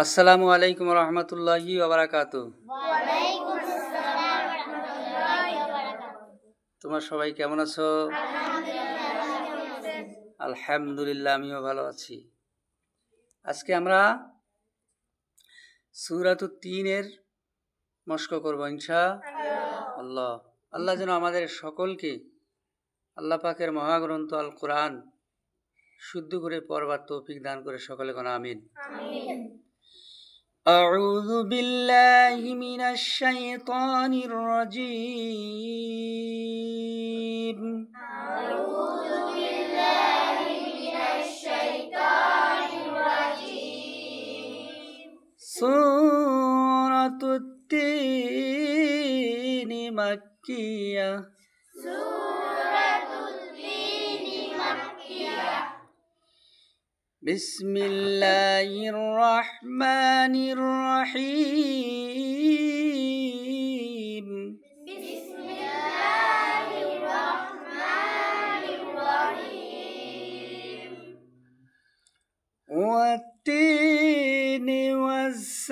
আসসালামু আলাইকুম রহমতুল্লাহি ওবারাকাতু। ওয়ালাইকুম আসসালাম ওয়া রাহমাতুল্লাহি ওয়া বারাকাতুহু। তোমরা সবাই কেমন আছো? আলহামদুলিল্লাহ। আলহামদুলিল্লাহ, আমিও ভালো আছি। আজকে আমরা সূরাতুত তিনের মশক করব ইনশাআল্লাহ। আল্লাহ যেন আমাদের সকলকে আল্লাহ পাকের মহাগ্রন্থ আল কোরআন শুদ্ধ করে পড়বার তৌফিক দান করে সকলে কোন আমিন। আমিন। أعوذ بالله من الشيطان الرجيم أعوذ بالله من الشيطان الرجيم. سورة التين مكية. سورة التين مكية. بسم الله الرحمن الرحيم. بسم الله الرحمن الرحيم. والتين والزيتون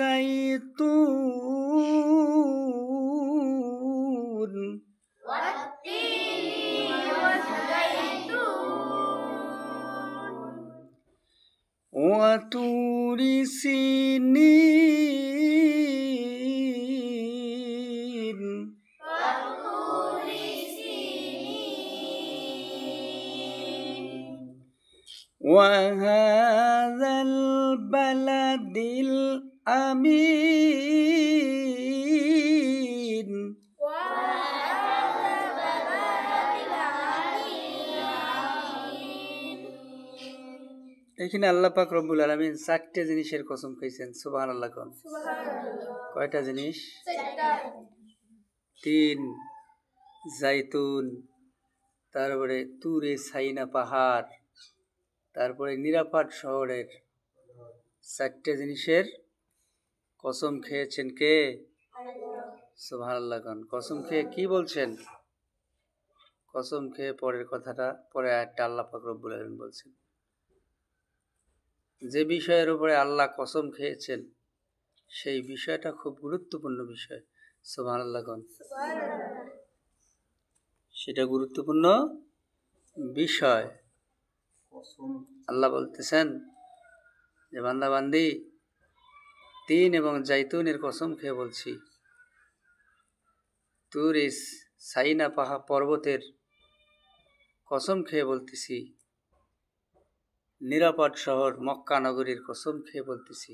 والتين والزيتون. وطور سينين وطور سينين. وهذا البلد الأمين. وهذا البلد الأمين. এখানে আল্লাহ পাক রব্বুল আলামিন 4টে জিনিসের কসম খাইছেন। সুবহানাল্লাহ কোন সুবহানাল্লাহ। কয়টা জিনিস? 4টা। তিন, জাইতুন, তারপরে তুরে সাইনা পাহাড়, তারপরে নিরাপদ শহরের 4টে জিনিসের কসম খেয়েছেন কে? সুবহানাল্লাহ খান। কসম খেয়ে কি বলছেন? কসম খেয়ে পরের কথাটা পরে একটা আল্লাহ পাক রব্বুল আলামিন বলছেন যে বিষয়ের উপরে আল্লাহ কসম খেয়েছেন সেই বিষয়টা খুব গুরুত্বপূর্ণ বিষয়। সুবহানাল্লাহ খান। সেটা গুরুত্বপূর্ণ বিষয়। আল্লাহ বলতেছেন যে বান্দা বান্দি, তিন এবং জাইতুনের কসম খেয়ে বলছি, তুর সাইনা পাহাড় পর্বতের কসম খেয়ে বলতেছি, নিরাপদ শহর মক্কা নগরীর কসম খেয়ে বলতেছি,